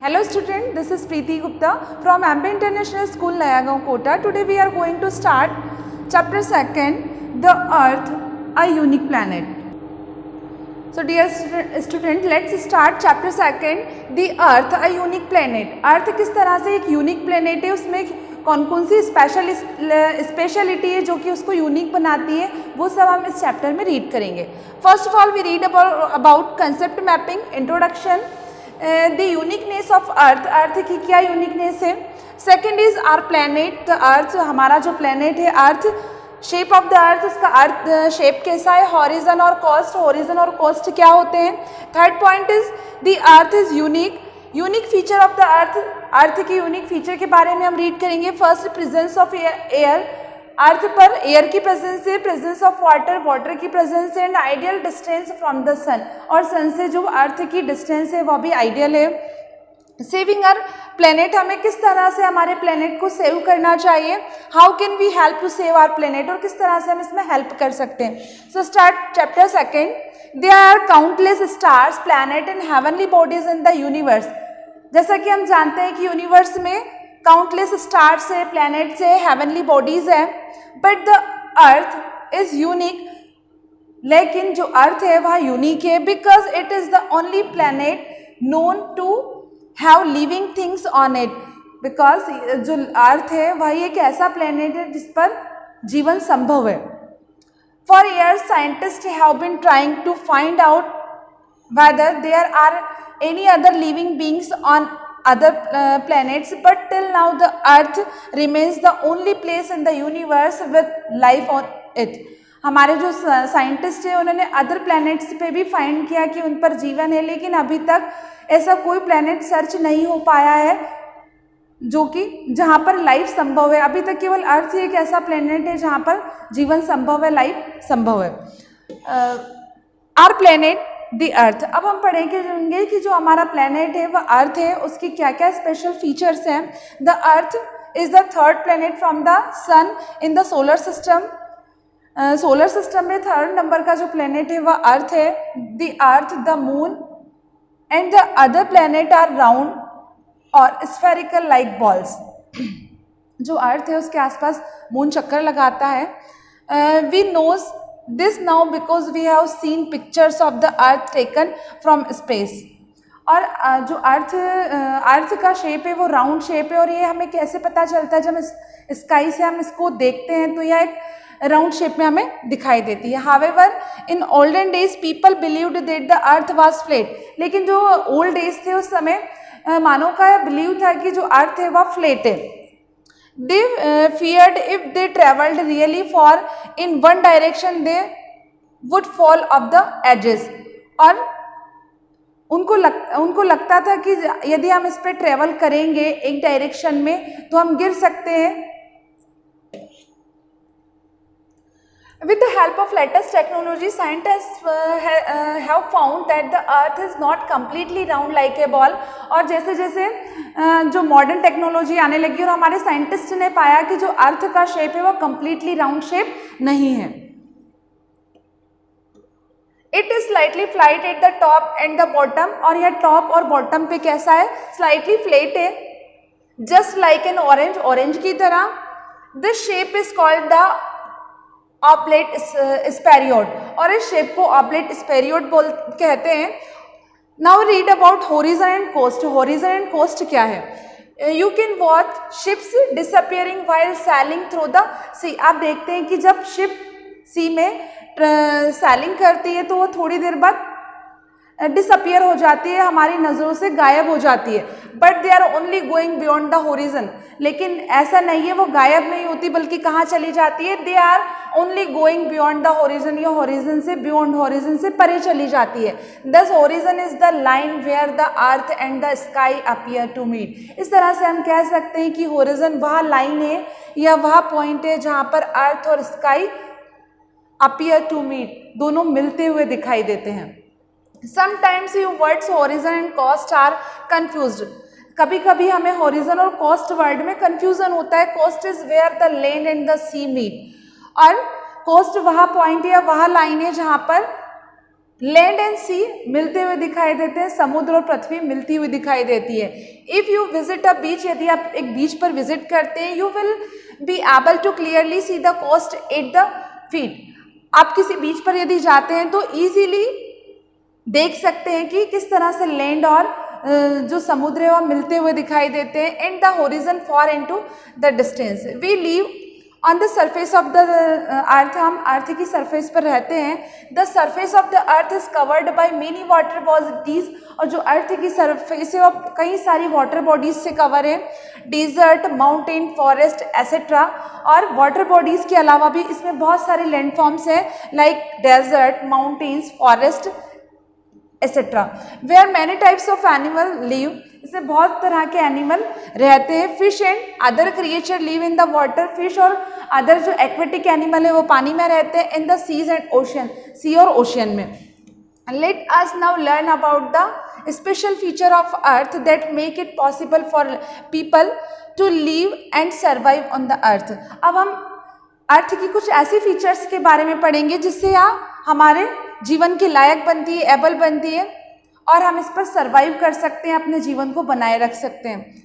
Hello student, this is Preeti Gupta from Ambe International School, Nayagaon, Kota. Today we are going to start chapter 2, The Earth, a Unique Planet. So dear student, let's start chapter 2, The Earth, a Unique Planet. Earth किस तरह से एक unique planet है, उसमें कौन कौन सी speciality है जो कि उसको यूनिक बनाती है, वो सब हम इस चैप्टर में रीड करेंगे. First of all we read about concept mapping, introduction, the uniqueness of earth, earth की क्या यूनिकनेस है. Second is our planet, the earth, हमारा जो प्लैनेट है earth. Shape of the earth, उसका अर्थ शेप कैसा है. हॉरिजन और कोस्ट, हॉरिजन और कोस्ट क्या होते हैं. Third point is the earth is unique, unique feature of the earth, earth की यूनिक फीचर के बारे में हम रीड करेंगे. First presence of air, earth पर एयर की प्रेजेंस है. प्रेजेंस ऑफ वाटर, वाटर की प्रेजेंस है. And ideal distance from the sun, और सन से जो अर्थ की डिस्टेंस है वो भी आइडियल है. सेविंग आवर प्लेनेट, हमें किस तरह से हमारे प्लेनेट को सेव करना चाहिए. How can we help to save our planet, और किस तरह से हम इसमें हेल्प कर सकते हैं. So start chapter 2. There are countless stars, planet and heavenly bodies in the universe. जैसा कि हम जानते हैं कि यूनिवर्स में काउंटलेस स्टार्स है, प्लैनेट्स है, हेवनली बॉडीज है. But the earth is unique, लेकिन जो अर्थ है वह यूनिक है because it is the only planet known to have living things on it. Because जो अर्थ है वह एक ऐसा प्लैनेट है जिस पर जीवन संभव है. For years scientist have been trying to find out whether there are any other living beings on other planets, but till now the earth remains the only place in the universe with life on it. हमारे जो scientist हैं उन्होंने other planets पे भी find किया कि उन पर जीवन है, लेकिन अभी तक ऐसा कोई प्लैनेट सर्च नहीं हो पाया है जो कि जहाँ पर लाइफ संभव है. अभी तक केवल अर्थ ही एक ऐसा प्लैनेट है जहाँ पर जीवन संभव है, लाइफ संभव है. आवर प्लैनेट द अर्थ, अब हम पढ़ेंगे कि जो हमारा प्लैनेट है वह अर्थ है, उसकी क्या क्या स्पेशल फीचर्स हैं. The earth is the third planet from the sun in the solar system. Solar system में थर्ड नंबर का जो प्लैनेट है वह अर्थ है. The earth, the moon and the other planet are round और spherical like balls. जो अर्थ है उसके आसपास मून चक्कर लगाता है. We knows this now because we have seen pictures of the earth taken from space. और जो अर्थ का शेप है वो राउंड शेप है, और ये हमें कैसे पता चलता है, जब स्काई से हम इसको देखते हैं तो यह एक राउंड शेप में हमें दिखाई देती है. However in olden days people believed that the earth was flat, लेकिन जो ओल्ड डेज थे उस समय मानव का बिलीव था कि जो अर्थ है वह फ्लैट है. They feared if they traveled really far in one direction they would fall off the edges. और उनको लगता था कि यदि हम इस पे ट्रेवल करेंगे एक डायरेक्शन में तो हम गिर सकते हैं. With the help of latest technology, scientists have found that the earth is not completely round like a ball. और जैसे जैसे जो मॉडर्न टेक्नोलॉजी आने लगी और हमारे साइंटिस्ट ने पाया कि जो अर्थ का शेप है वो completely राउंड शेप नहीं है. It is slightly flat at the top and the bottom, और यह टॉप और बॉटम पे कैसा है, slightly flat है, just like an orange, orange की तरह. This shape is called the oblate spheroid, और इस शेप को ऑब्लेट स्पेरियोड कहते हैं. Now read about horizon and coast. Horizon and coast क्या है. You can watch ships disappearing while sailing through the sea. आप देखते हैं कि जब शिप सी में सैलिंग करती है तो वो थोड़ी देर बाद डिसअपियर हो जाती है, हमारी नज़रों से गायब हो जाती है. But they are only going beyond the horizon, लेकिन ऐसा नहीं है, वो गायब नहीं होती बल्कि कहाँ चली जाती है. They are only going beyond the horizon, ये हॉरिजन से बियॉन्ड, हॉरिजन से परे चली जाती है. Thus horizon is the line where the earth and the sky appear to meet. इस तरह से हम कह सकते हैं कि हॉरिजन वह लाइन है या वह पॉइंट है जहाँ पर अर्थ और स्काई अपीयर टू मीट, दोनों मिलते हुए दिखाई देते हैं. Sometimes you words horizon and coast are confused. कभी कभी हमें horizon और coast वर्ड में confusion होता है. Coast is where the land and the sea meet, और coast वह पॉइंट या वह लाइन है जहाँ पर लैंड एंड सी मिलते हुए दिखाई देते हैं, समुद्र और पृथ्वी मिलती हुई दिखाई देती है। If you visit a beach, यदि आप एक बीच पर विजिट करते हैं, you will be able to clearly see the coast at the feet. आप किसी बीच पर यदि जाते हैं तो इजीली देख सकते हैं कि किस तरह से लैंड और जो समुद्र है वह मिलते हुए दिखाई देते हैं। And the horizon far into the distance, we live on the surface of the earth, हम अर्थ की सरफेस पर रहते हैं। The surface of the earth is covered by many water bodies, और जो अर्थ की सरफेस है वो कई सारी वाटर बॉडीज से कवर है। Desert, mountain, forest etcetera. और वाटर बॉडीज के अलावा भी इसमें बहुत सारे लैंडफॉर्म्स हैं, like desert, mountains, forest etcetera. Where many types of animal live, इसमें बहुत तरह के एनिमल रहते हैं। Fish and other creature live in the water, fish और अदर जो एक्वेटिक एनिमल है वो पानी में रहते हैं। In the seas and ocean, sea और ओशियन में। Let us now learn about the special feature of earth that make it possible for people to live and survive on the earth. अब हम अर्थ की कुछ ऐसी features के बारे में पढ़ेंगे जिससे हमारे जीवन के लायक बनती है, एबल बनती है, और हम इस पर सर्वाइव कर सकते हैं, अपने जीवन को बनाए रख सकते हैं।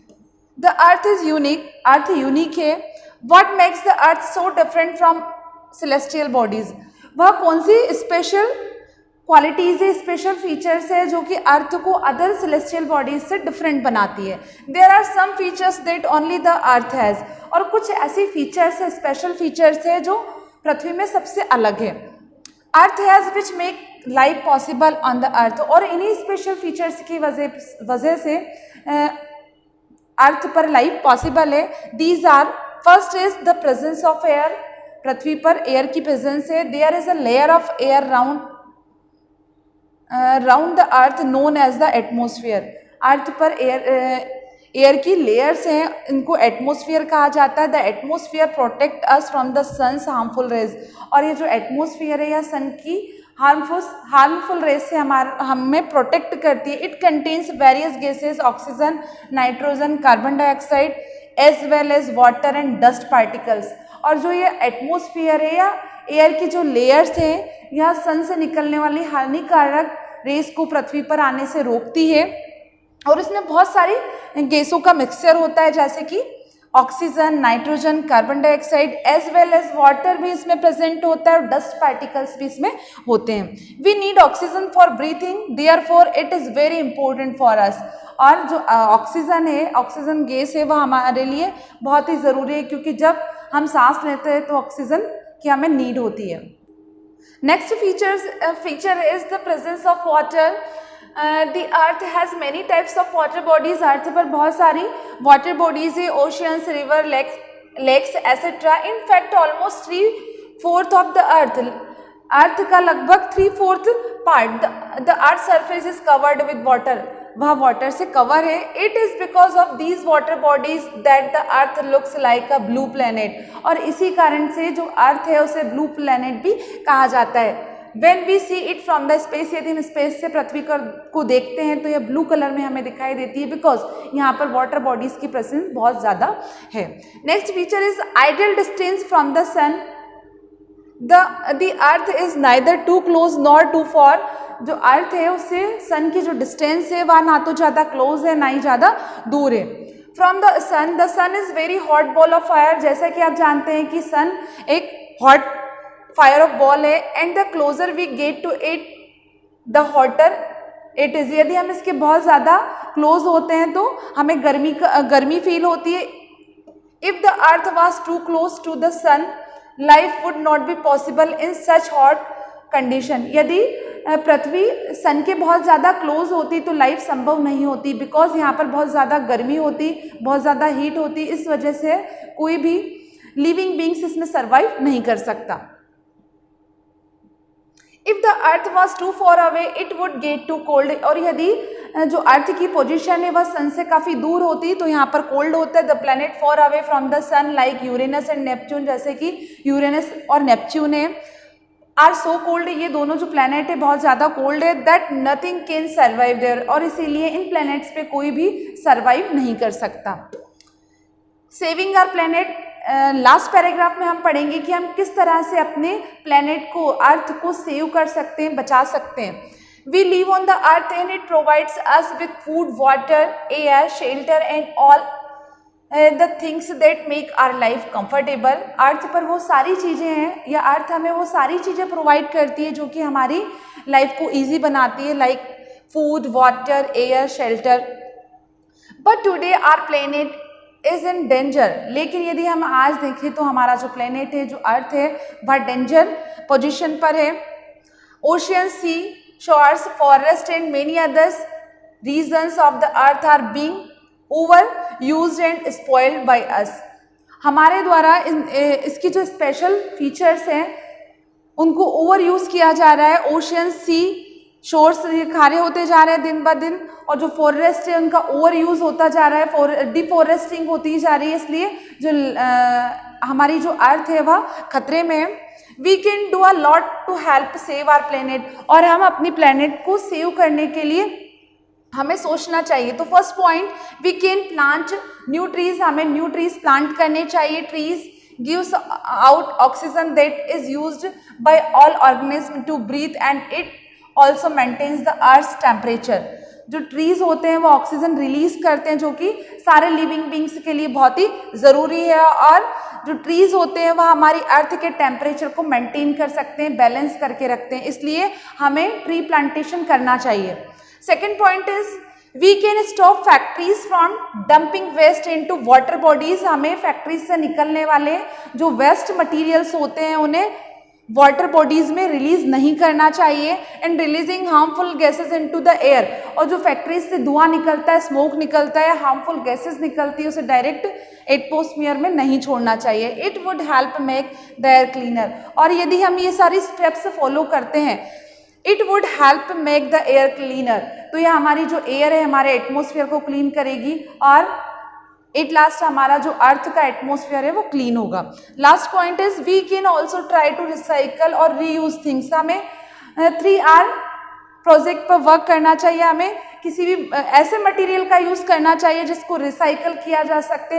The earth is unique, earth unique है। What makes the earth so different from celestial bodies, वह कौन सी स्पेशल क्वालिटीज है, स्पेशल फीचर्स है जो कि अर्थ को अदर सेलेस्टियल बॉडीज से डिफरेंट बनाती है। There are some features that only the earth has, और कुछ ऐसी फीचर्स है, स्पेशल फीचर्स है जो पृथ्वी में सबसे अलग है। Earth has which make life possible on the earth, और इन्हीं स्पेशल फीचर्स की वजह से अर्थ पर लाइफ पॉसिबल है। These are, first is the presence of air, पृथ्वी पर एयर की प्रेजेंस है। There is a layer of air round the earth known as the atmosphere, earth पर एयर की लेयर्स हैं, इनको एटमोसफियर कहा जाता है। The atmosphere protect us from the sun's harmful rays, और ये जो एटमोसफियर है या सन की हार्मफुल रेज से हमें प्रोटेक्ट करती है। It contains various gases, oxygen, nitrogen, carbon dioxide, as well as water and dust particles. और जो ये एटमोसफियर है या एयर की जो लेयर्स हैं, यह सन से निकलने वाली हानिकारक रेस को पृथ्वी पर आने से रोकती है, और इसमें बहुत सारी गैसों का मिक्सचर होता है, जैसे कि oxygen, nitrogen, carbon dioxide, as well as water भी इसमें प्रेजेंट होता है, और डस्ट पार्टिकल्स भी इसमें होते हैं। We need oxygen for breathing, therefore it is very important for us. और जो ऑक्सीजन है, ऑक्सीजन गैस है, वह हमारे लिए बहुत ही ज़रूरी है, क्योंकि जब हम सांस लेते हैं तो ऑक्सीजन की हमें नीड होती है। Next feature is the presence of water. The earth has many types of water bodies, earth पर बहुत सारी वाटर बॉडीज है, oceans, river, lakes etcetera. In fact almost 3/4 of the earth का लगभग 3/4 part the earth surface is covered with water, वह water से cover है। It is because of these water bodies that the earth looks like a blue planet, और इसी कारण से जो अर्थ है उसे ब्लू प्लेनेट भी कहा जाता है। When we see it from the space, यदि हम स्पेस से पृथ्वी को देखते हैं तो यह ब्लू कलर में हमें दिखाई देती है, बिकॉज यहाँ पर वाटर बॉडीज की प्रेजेंस बहुत ज़्यादा है। Next feature is ideal distance from the sun. The earth is neither too close nor too far, जो अर्थ है उससे सन की जो डिस्टेंस है वह ना तो ज़्यादा क्लोज है ना ही ज़्यादा दूर है। From the sun is very hot ball of fire, जैसा कि आप जानते हैं कि सन एक हॉट फायर ऑफ बॉल है। And the closer we get to it the hotter it is, यदि हम इसके बहुत ज़्यादा क्लोज होते हैं तो हमें गर्मी फील होती है। If the earth was too close to the sun, life would not be possible in such hot condition, यदि पृथ्वी सन के बहुत ज़्यादा क्लोज होती तो लाइफ संभव नहीं होती, बिकॉज यहाँ पर बहुत ज़्यादा गर्मी होती, बहुत ज़्यादा हीट होती, इस वजह से कोई भी लिविंग बींग्स इसमें सर्वाइव नहीं कर सकता। If the earth was too far away it would get too cold, और यदि जो अर्थ की पोजीशन है वह सन से काफ़ी दूर होती तो यहाँ पर कोल्ड होता है। The planet far away from the sun like Uranus and Neptune, जैसे कि यूरेनस और नेपच्यून है, आर सो कोल्ड, ये दोनों जो प्लैनेट है बहुत ज़्यादा कोल्ड है, that nothing can survive there, और इसीलिए इन प्लैनेट्स पे कोई भी सर्वाइव नहीं कर सकता। Saving our planet last paragraph में हम पढ़ेंगे कि हम किस तरह से अपने प्लेनेट को, अर्थ को सेव कर सकते हैं, बचा सकते हैं. We live on the earth and it provides us with food, water, air, shelter and all the things that make our life comfortable. अर्थ पर वो सारी चीज़ें हैं या अर्थ हमें वो सारी चीज़ें प्रोवाइड करती है जो कि हमारी लाइफ को ईजी बनाती है, like food, water, air, shelter. But today our planet is in danger. लेकिन यदि हम आज देखें तो हमारा जो प्लेनेट है, जो अर्थ है, वह डेंजर पोजिशन पर है. Ocean, sea, shores, forest and many others regions of the earth are being overused and spoiled by us. हमारे द्वारा इसकी जो स्पेशल फीचर्स हैं उनको ओवर यूज किया जा रहा है. ओशियन, सी, शोर्स खारे होते जा रहे हैं दिन ब दिन, और जो फॉरेस्ट है उनका ओवर यूज होता जा रहा है, डिफॉरेस्टिंग होती जा रही है. इसलिए जो हमारी जो अर्थ है वह खतरे में है. We can do a lot to help save our planet. और हम अपनी प्लेनेट को सेव करने के लिए हमें सोचना चाहिए. तो first point, we can plant new trees. हमें न्यू ट्रीज प्लांट करने चाहिए. Trees gives out oxygen that is used by all organism to breathe and it also maintains the earth temperature. जो ट्रीज होते हैं वो ऑक्सीजन रिलीज करते हैं जो कि सारे लिविंग बींग्स के लिए बहुत ही ज़रूरी है. और जो ट्रीज होते हैं वह हमारी अर्थ के टेम्परेचर को मेंटेन कर सकते हैं, बैलेंस करके रखते हैं. इसलिए हमें ट्री प्लांटेशन करना चाहिए. Second point is we can stop factories from dumping waste into water bodies. हमें फैक्ट्रीज से निकलने वाले जो वेस्ट मटेरियल्स होते हैं उन्हें वाटर बॉडीज में रिलीज नहीं करना चाहिए. And releasing harmful gases into the air. और जो फैक्ट्रीज से धुआं निकलता है, स्मोक निकलता है, हार्मफुल गैसेज निकलती है, उसे डायरेक्ट एटमॉस्फेयर में नहीं छोड़ना चाहिए. It would help make the air cleaner. और यदि हम ये सारी स्टेप्स फॉलो करते हैं, it would help make the air cleaner, तो यह हमारी जो एयर है हमारे एटमॉस्फेयर को क्लीन करेगी और एट लास्ट हमारा जो अर्थ का एटमॉस्फेयर है वो क्लीन होगा. Last point is we can also try to recycle और रीयूज थिंग्स. हमें 3R प्रोजेक्ट पर वर्क करना चाहिए. हमें किसी भी ऐसे मटेरियल का यूज करना चाहिए जिसको रिसाइकल किया जा सके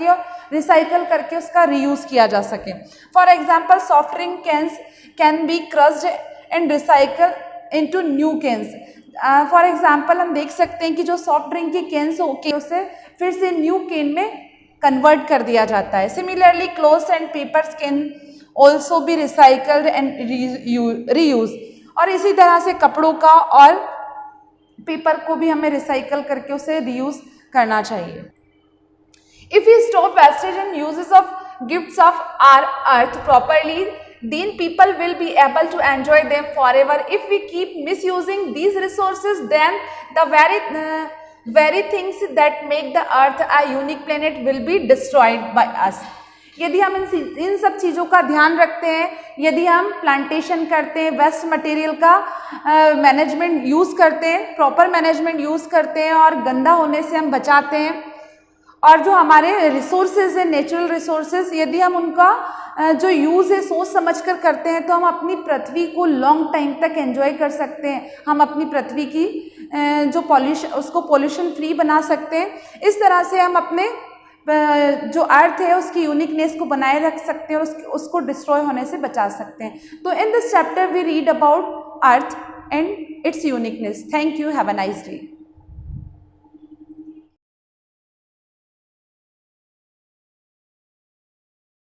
और रिसाइकल करके उसका रीयूज किया जा सके. For example, soft drink cans can be crushed and recycle into new cans. For example हम देख सकते हैं कि जो सॉफ्ट ड्रिंक की कैंस होके उसे फिर से न्यू कैन में कन्वर्ट कर दिया जाता है. Similarly, clothes and papers can also be recycled and reuse. और इसी तरह से कपड़ों का और पेपर को भी हमें रिसाइकल करके उसे रीयूज करना चाहिए. If you stop wastage and uses of gifts of our earth properly, then people will be able to enjoy them forever. If we keep misusing these resources, then the very things that make the earth a unique planet will be destroyed by us. यदि हम इन सब चीज़ों का ध्यान रखते हैं, यदि हम प्लांटेशन करते हैं, वेस्ट मटेरियल का मैनेजमेंट यूज़ करते हैं, प्रॉपर मैनेजमेंट यूज़ करते हैं और गंदा होने से हम बचाते हैं, और जो हमारे रिसोर्सेज है, नेचुरल रिसोर्सेज, यदि हम उनका जो यूज़ है सोच समझ कर करते हैं तो हम अपनी पृथ्वी को लॉन्ग टाइम तक एंजॉय कर सकते हैं. हम अपनी पृथ्वी की जो उसको पॉल्यूशन फ्री बना सकते हैं. इस तरह से हम अपने जो अर्थ है उसकी यूनिकनेस को बनाए रख सकते हैं और उसको डिस्ट्रॉय होने से बचा सकते हैं. तो in this chapter we read about earth and its uniqueness. Thank you. Have a nice day.